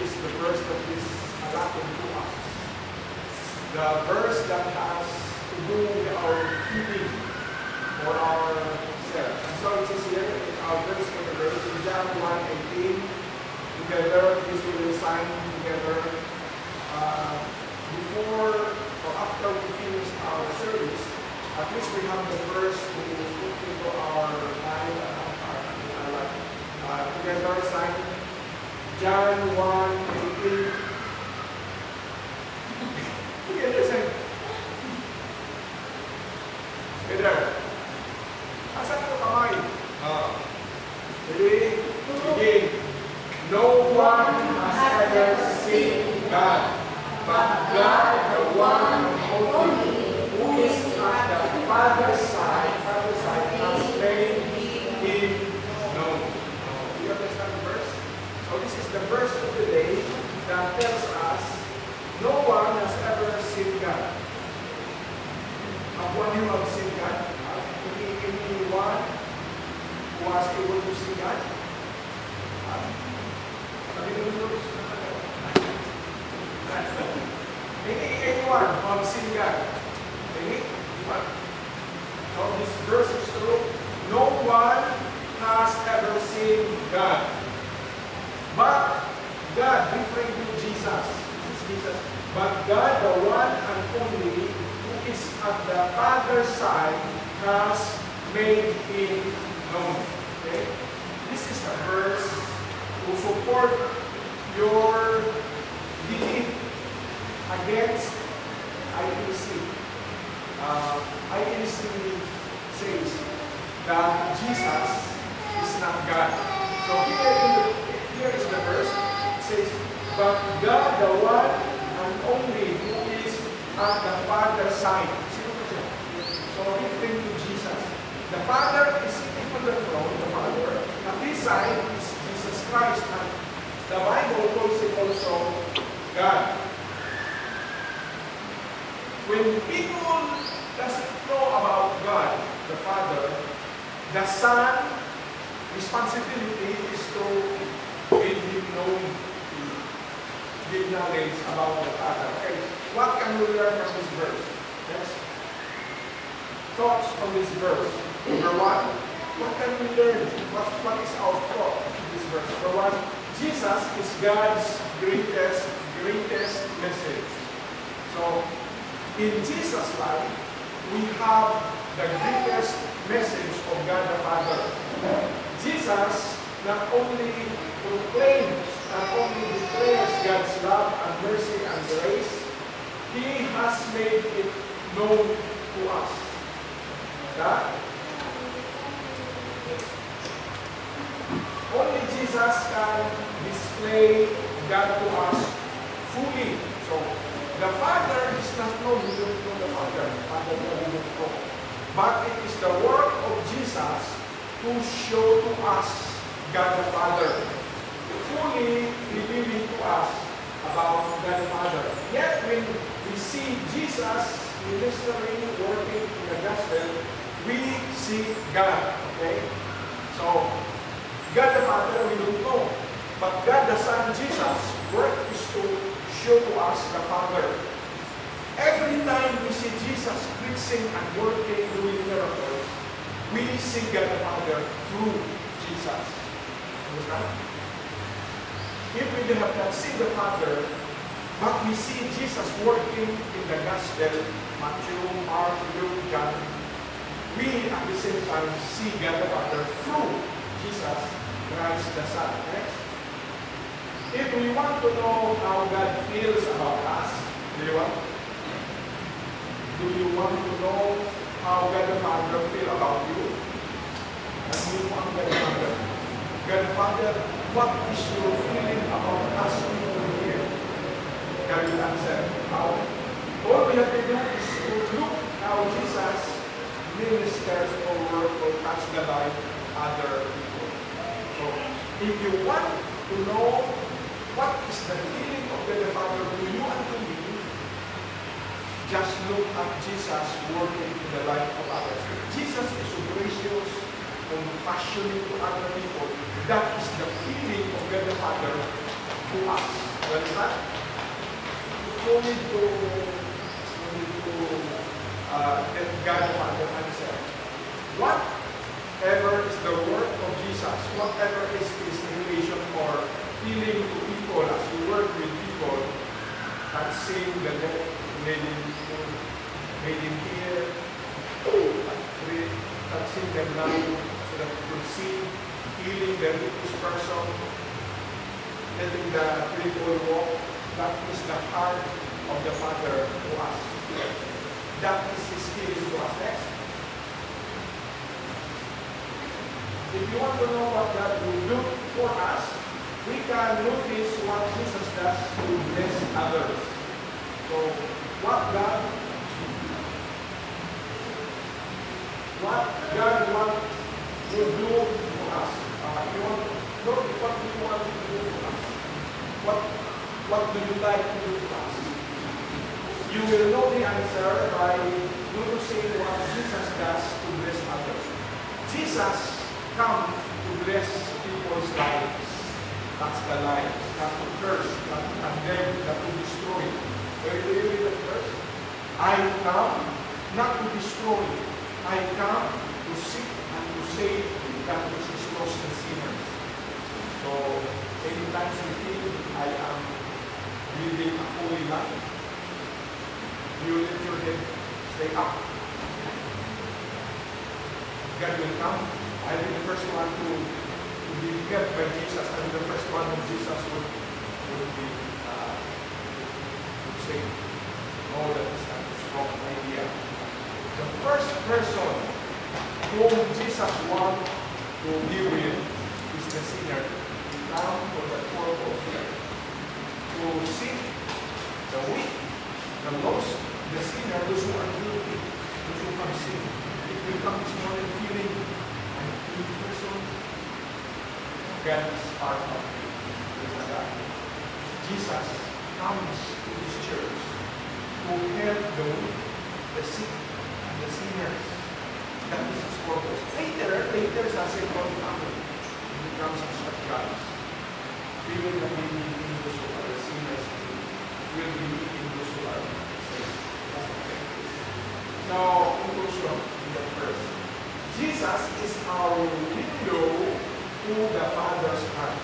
is the verse that is allotted to us. The verse that has to do with our feeling for ourselves. And so it is here in our verse for today, in John 1:18, together, this will be signed together before or after we finish our service. At least we have the verse to put into our mind and our life. Together, sign John 1:18. Together, sign. Together. Asan ko kamay? Ready? Begin. No one has ever seen God, but God, the one only, who is at the Father's side, has made him known. Do you understand the verse? So this is the verse of the day that tells us no one has ever seen God. One who has seen God? Anyone who was able to see God? Anyone who has seen God? Anyone? So this verse is true. No one has ever seen God. But God, referring to Jesus, this is Jesus, but God, the one and only, who is at the Father's side, has made him known. Okay? This is a verse to support your belief against IEC. IEC says that Jesus is not God. So here is the verse. It says, but God, the one and only, who is at the Father's side. So referring to Jesus. The Father is sitting on the throne, the Father. At his side is Jesus Christ. And the Bible calls it also God. When people doesn't know about God, the Father, the Son, responsibility is to make him known, to give knowledge about the Father. Okay, what can we learn from this verse? Yes? Thoughts from this verse. Number one, what can we learn? What is our thought in this verse? Number one, Jesus is God's greatest message. So, in Jesus' life, we have the greatest message of God the Father. Jesus not only proclaims, not only declares God's love and mercy and grace, He has made it known to us. That only Jesus can display God to us fully. So, the Father is not known, we don't know the Father. Father, we don't know. But it is the work of Jesus to show to us God the Father, fully revealing to us about God the Father. Yet when we see Jesus ministering, working in the gospel, we see God. Okay? So, God the Father, we don't know. But God the Son, Jesus, work is to show to us the Father. Every time we see Jesus preaching and working, doing miracles, we see God the Father through Jesus. Understand? If we have not seen the Father, but we see Jesus working in the gospel, Matthew, Mark, Luke, John, we at the same time see God the Father through Jesus Christ the Son. Next. If we want to know how God feels about us, do you want to know how God the Father feels about you? And you want God the Father. God the Father, what is your feeling about us people here? God will answer. How? All we have to do is to look how Jesus ministers or work or touch the life of other people. So, if you want to know what is the feeling of God the Father to you and to me, just look at Jesus working in the life of others. Jesus is so gracious, compassionate to other people. That is the feeling of God the Father to us. What is that? No need to let God the Father answer. Whatever is the work of Jesus, whatever is his relation or feeling to people as he work with people, touching the left, made him hear, touching them now so that you could see, healing the weakest person, letting the cripple walk. That is the heart of the Father to us. That is his feeling to us. Next. If you want to know what God will do for us, we can notice what Jesus does to bless others. So, what God wants to do for us. You want to know what do you want to do for us? What do you like to do for us? You will know the answer by noticing what Jesus does to bless others. Jesus comes to bless people's lives. That's the life. Not to curse, not to condemn, not to destroy. Where do you read the verse? I come not to destroy. I come to seek and to save that which is lost in sinners. So, anytime you feel I am living a holy life, you let your head stay up. God will come. I'll be the first one to be kept by Jesus, and the first one of Jesus would be say, oh, that is not a strong idea. The first person whom Jesus wants to be with is the sinner. He comes for the purpose to seek the weak, the lost, the sinner, those who are guilty, those who have sinned. It will come this morning feeling I'm a guilty person. God is part of it. Jesus comes to his church to help the weak, the sick, and the sinners. That is his purpose. Later, as a second coming, he comes as a judge. We will not be meeting those who are sinners. We will be meeting those who are saved. Now, conclusion in the verse. Jesus is our window to the Father's heart.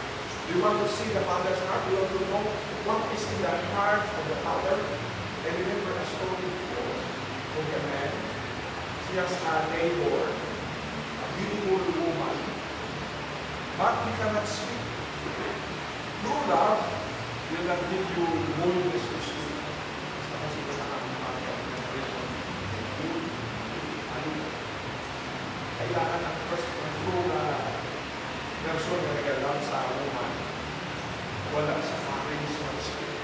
Do you want to see the Father's heart? Do you want to know what is in the heart of the Father? I remember a story before of a man. He has a neighbor, a beautiful woman, but he cannot speak. True love will not give you boldness to speak. Kailangan ang first true na person na nagalang sa woman. Wala sa families na speak.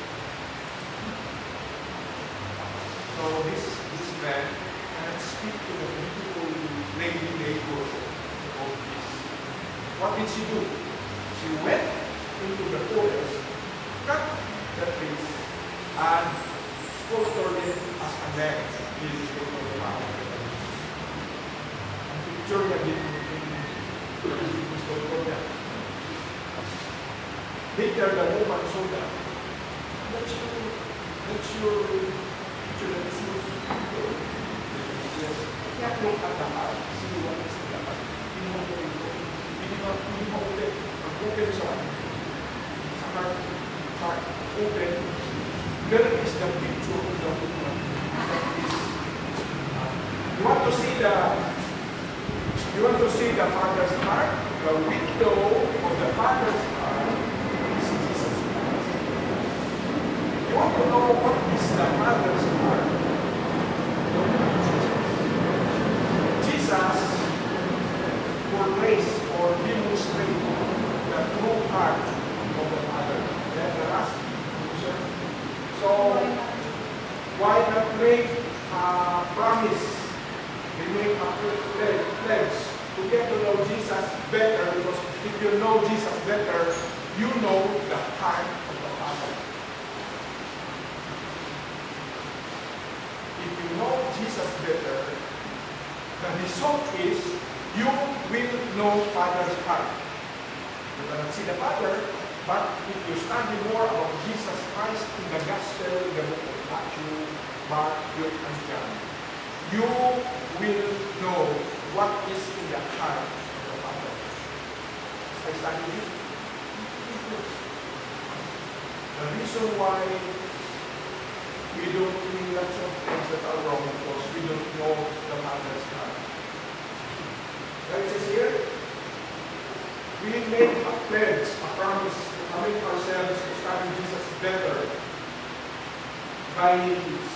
So this man cannot speak to the beautiful lady neighbor of this. What did she do? She went into the forest, cut the trees, and sculptured it as a man. This is the mountain. And picture niya dito in sculpture niya. Later, the woman saw that. That's your picture that is used. Yes. Kaya look at the heart. See what is in the heart. Hindi mo ulit. Mag-open sa heart. Open. There is the picture of the woman. You want to see the Father's heart? The window of the Father's heart is Jesus Christ. You want to know what is the Father's heart? Look at Jesus portrays or demonstrates the true heart of the Father. That's the last answer. So, why not make a promise? We make a pledge to get to know Jesus better, because if you know Jesus better, you know the heart of the Father. If you know Jesus better, the result is you will know Father's heart. You cannot see the Father, But if you study more about Jesus Christ in the Gospel, in the book of Matthew, Mark, Luke, and John, you will know what is in the heart of the Father. I study it. The reason why we don't do lots of things that are wrong because we don't know the Father's heart. Right, it says here, we make a pledge, a promise to commit ourselves to study Jesus better by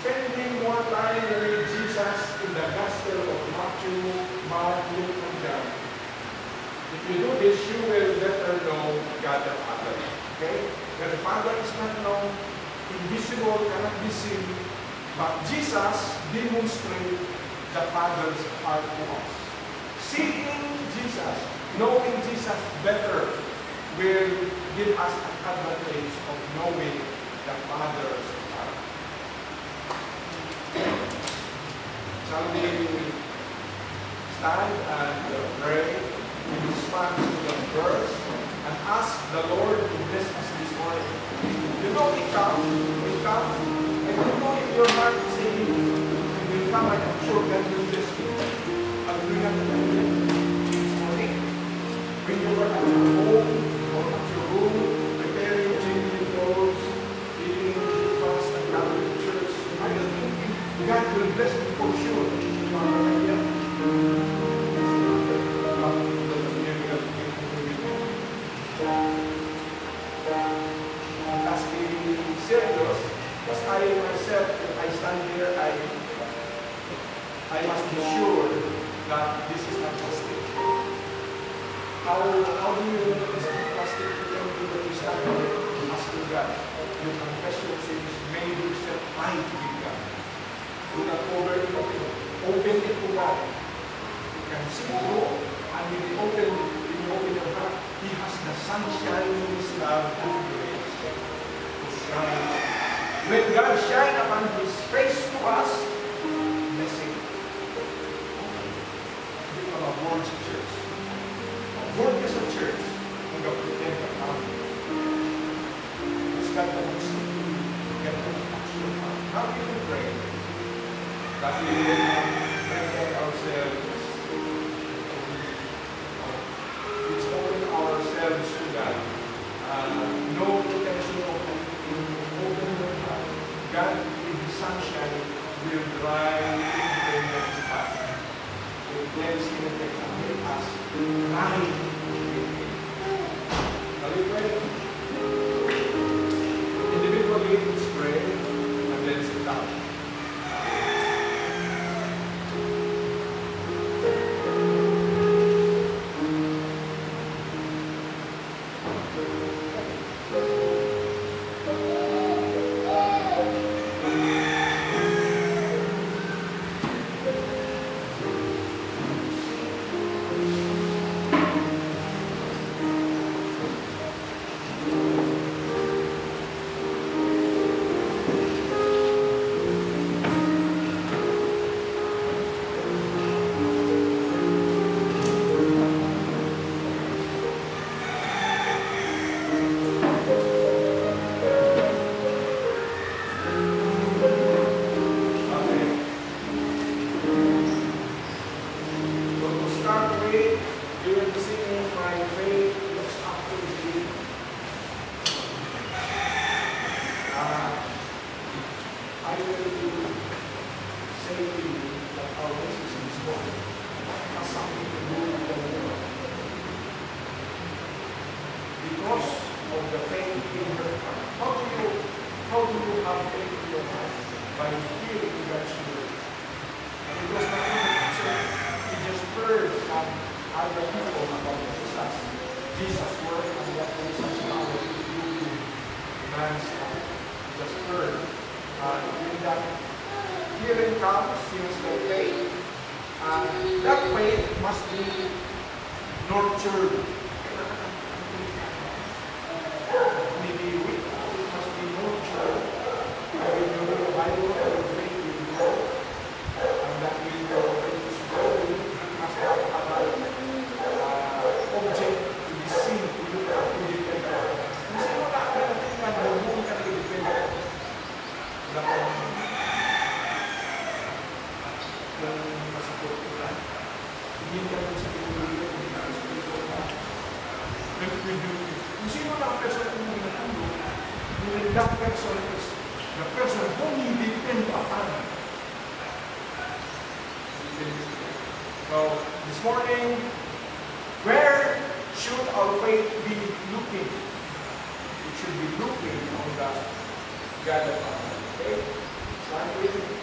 spending more time with Jesus in the Gospel of Matthew, Mark, Luke, and John. If you do this, you will better know God the Father. Okay? That the Father is not known, invisible, cannot be seen, but Jesus demonstrates the Father's heart to us. Seeing Jesus, knowing Jesus better, will give us an advantage of knowing the Father's heart. Shall we stand and pray in response to the verse and ask the Lord to bless us this morning? You know, we come, and you know if your heart is saying, you will come, and I'm sure God will bless you. Hallelujah. This morning, when you are at your home or at your room, preparing, changing clothes, eating breakfast, and coming to church, I think God will bless you for sure. As we serious, because I myself, if I stand here, I must be sure that this is not plastic. How do you know this is plastic? When you stand here asking God, you confess your sins, make yourself right with God. Do not cover it up. Open it to God. You can see through, and when you open your heart, He has the sunshine of His love and grace to shine. When God shine upon His face to us, blessing. Become a world church. A world is a church. Ang pretend ka kami. Mas God na get to touch your heart. How do you pray? That we will prepare ourselves. It's open ourselves to God. No protection of anything. Open your heart. God, in His sunshine, will drive independence path. Will cleanse and make us right with Him. Shall we pray? Individually, let's pray and then sit down. Hindi ka rin sa pinulungan, hindi ka rin sa pinulungan. Kung sino na ang person kung pinulungan, that person is the person whom you depend upon. So, this morning, where should our faith be looking? It should be looking on the God of our life. Okay? Stand with me.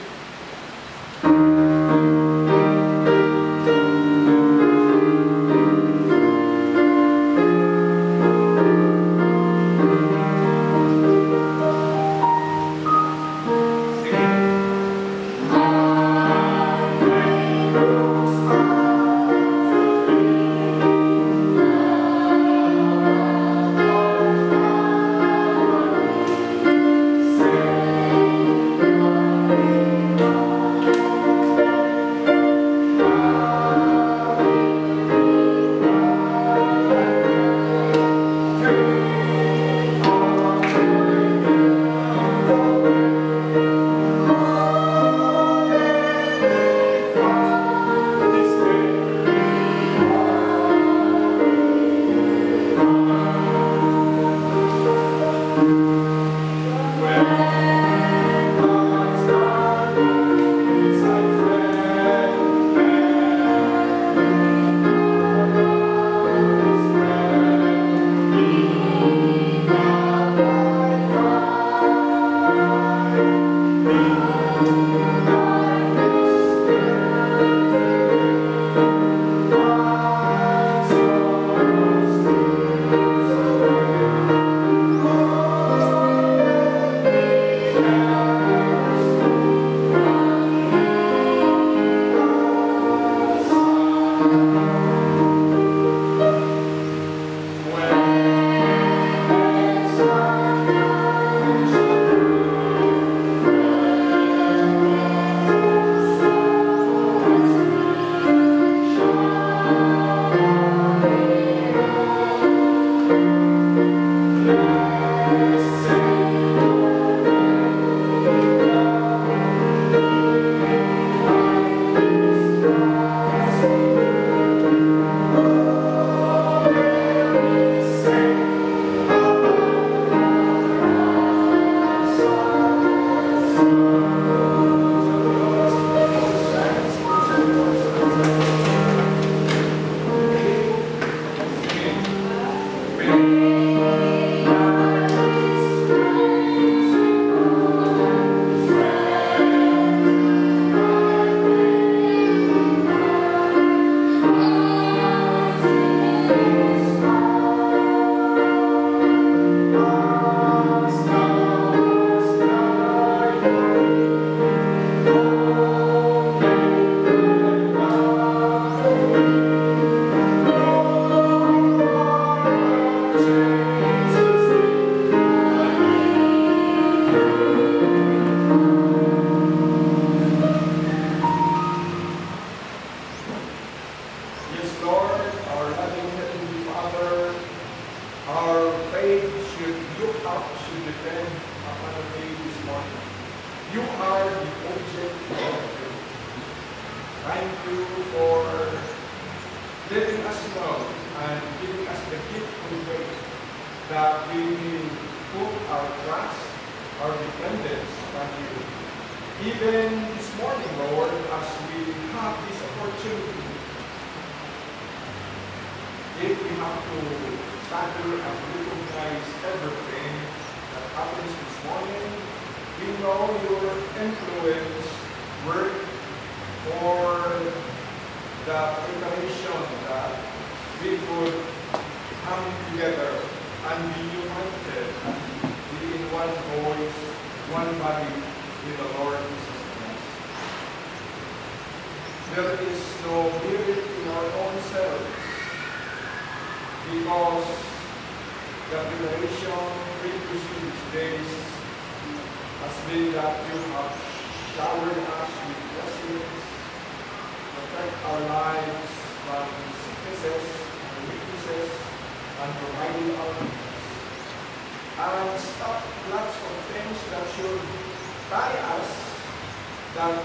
That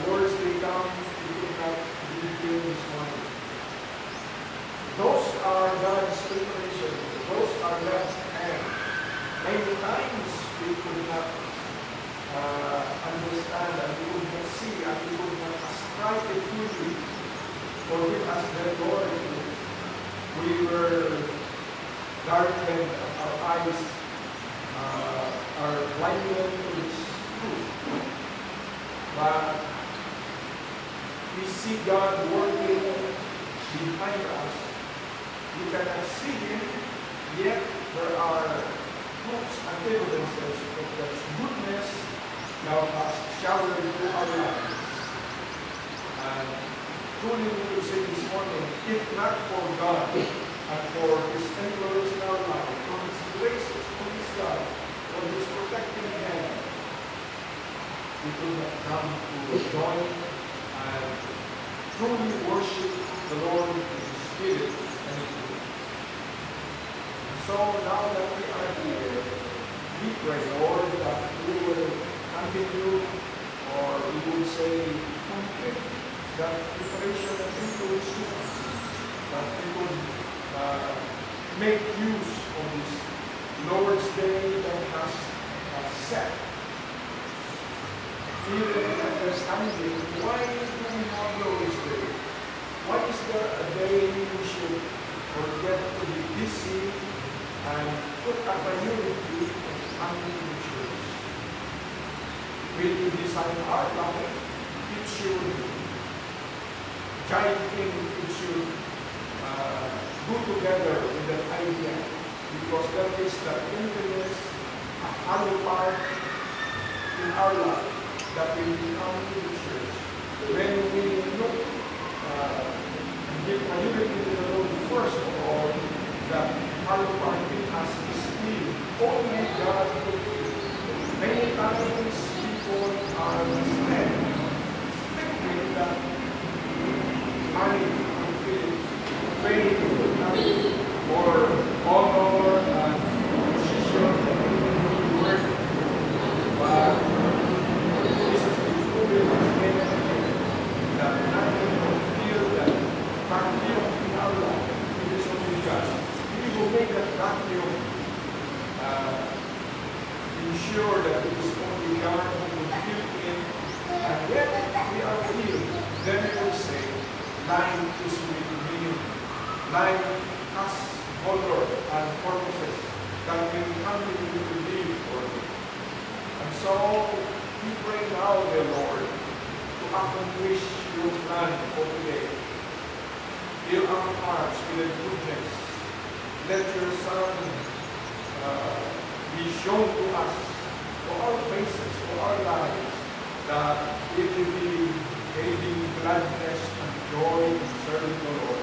Lord's Day comes, we could not be here this morning. see. For with us, the Lord, we were darkened, our eyes are blinded to its truth. But we see God working behind us. We cannot see Him, yet there are proofs and evidences of God's goodness now has showered into our lives. And truly we will say this morning, if not for God and for His influence in our life, for His graces, for His love, for His protecting hand, we could not come to join and truly worship the Lord in spirit and in truth. So now that we are here, we pray, Lord, that we will continue, or we would say, complete that preparation and influence to us, that we would make use of this Lord's Day that has set. Even understanding why do we have Lord's Day? Why is there a day we should forget to be busy and put a priority on coming to church? When you design our life, it should guide in, it should go together with that idea, because that is the influence, a hollow part in our life, that when we come to the church, when we look and give priority to the Lord first of all, that hollow part in us is filled. Only God will fill. Many times people are misled, thinking that money will fill, fame will come, or honor and position will work. But this is the proven again and again that nothing will feel that vacuum in our life. It is only God. We will make that vacuum ensure that it is only God who will fill in, and when we are filled, then we will say, life is with meaning. Life has color and purposes that will continue to live for me. And so, we pray now, dear Lord, to accomplish your plan for today. Fill our hearts with goodness. Let your Son be shown to us, to our faces, to our lives, that it will be giving gladness and joy in serving the Lord.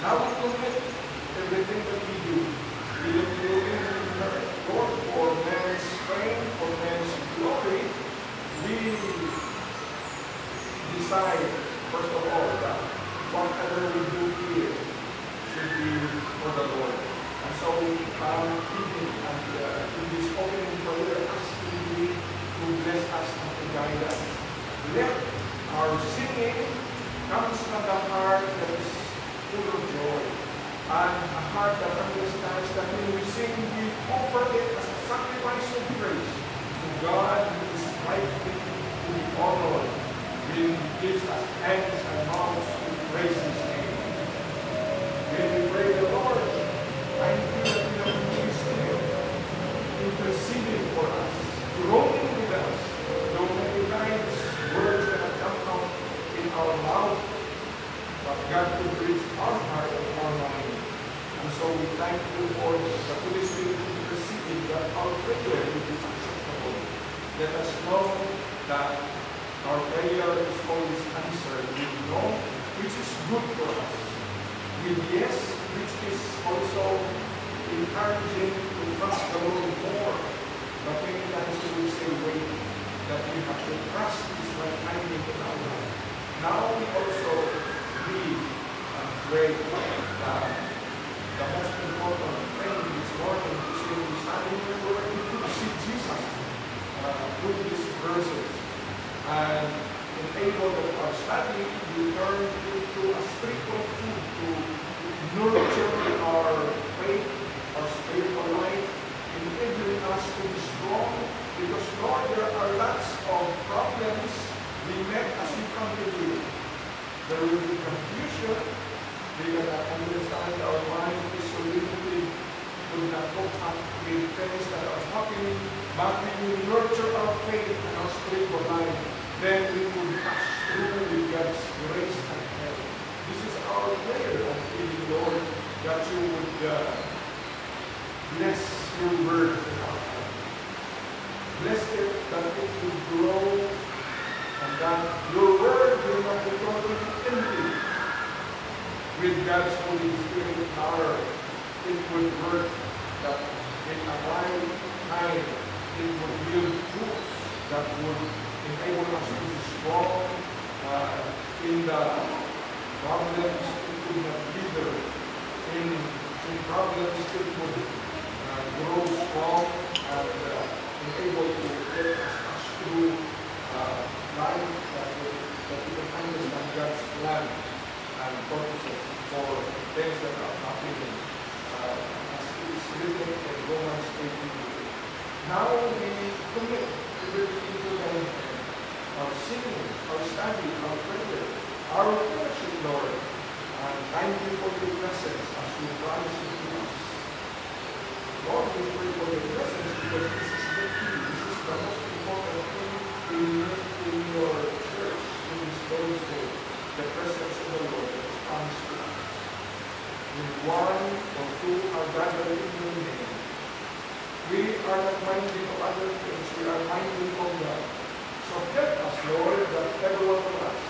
Now we commit everything that we do. We look to you, Lord, for man's fame, for man's glory. We decide, first of all, that whatever we do here should be for the Lord. And so we come even in this opening prayer, asking you to bless us and to guide us. Let our singing comes from the heart that is full of joy, and a heart that understands that when we sing, we offer it as a sacrifice of praise to God, who is rightly to be honored, when He gives us hands and mouths to praise His name. When we pray the Lord, I feel that we have been still, interceding for us, groaning with us, though many times words cannot come out in our mouth, but God will reach our heart and our mind. And so we thank you for the Holy Spirit interceding that our prayer will be acceptable. Let us know that our prayer is always answered. We know which is good for us. With yes, which is also encouraging to trust the Lord more. But many times we will say, wait, that we have to trust His right timing in our life. Now we also read and pray that the most important thing this morning is when we stand in the Word, we could see Jesus through these verses. And enable that our study will turn into a spiritual food to nurture our faith, our spiritual life, enabling us to be strong. Because Lord, there are lots of problems we met as we come to you. there will be confusion. We cannot understand, our mind is so limited, will not cope up with things that are happening, but we will nurture our faith and our spiritual life, then we will pass through with God's grace and help. This is our prayer of giving, Lord, that you would bless your word in our heart. Bless it that it will grow, and that your word will not be totally empty. With God's Holy Spirit power, it would work that in a right time, it would yield fruits that would enable us to be strong in the problems. It would not wither. In problems, it would grow strong and enable to get us through life that we can understand God's plan and purposes for things that are happening, as it is written in Romans 8:8. Now we commit everything into thy hand, our singing, our study, our prayer, our fellowship, Lord, and thank you for your presence as you promise it to us. Lord, we pray for your presence because this is the key, this is the most important thing in your church in this Thursday, the presence of the Lord that is promised to us. When one or two are gathered in your name, we are not minding of other things, we are minding of God. So help us, Lord, that every one of us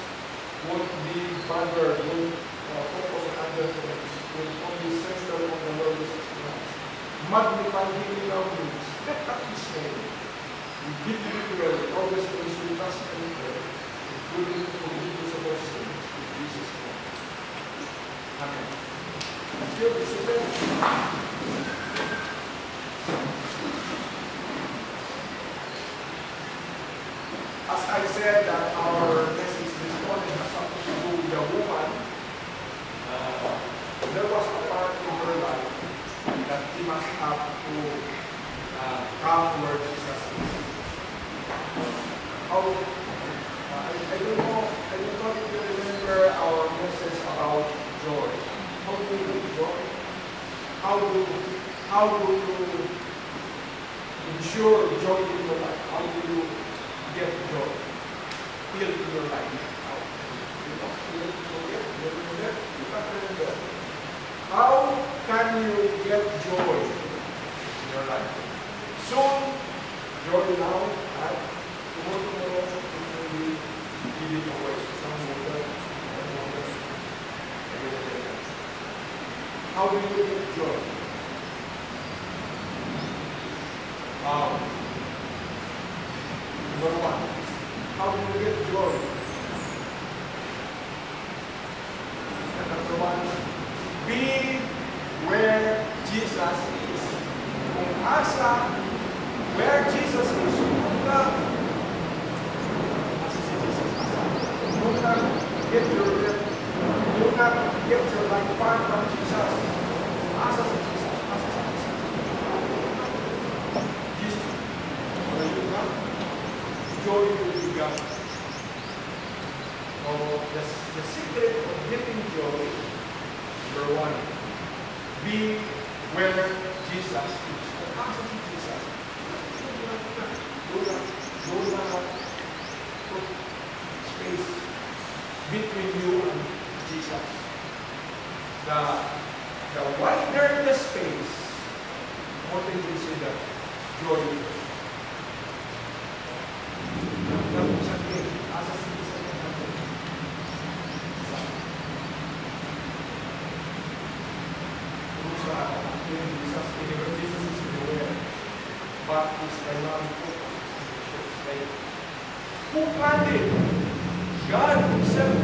won't be bothered, won't focus on other things, will only center on the Lord Jesus Christ. Magnify Him in our midst. Lift up His name. We give you glory. All these things we trust and pray, including the forgiveness of our sins in Jesus' name. Amen. Still discipline. As I said that our message this morning has something to do with the woman, there was a part in her life that he must have to come where Jesus is. I don't know if you remember our message about joy. How do you get joy? How do you ensure joy in your life? How do you get joy? Feel in your life. How can you get joy in your life? Soon, joy now, and tomorrow it will be giving away. Some water, how do you get joy? Number one, how do you get joy? And number one, be where Jesus is. Kung asa, where Jesus is, punta si Jesus asa. Do not get your life far from Jesus. Asa si Jesus, asa si Jesus. Jesus, where you come, joy will be God. So the secret of getting joy, number one, be where Jesus is. Asa si Jesus. Do not put space between you and Jesus. The wider the space, what do you consider joy? Asa si Jesus. Jesus is everywhere, but his primary focus is in the church. Who planned it? God himself.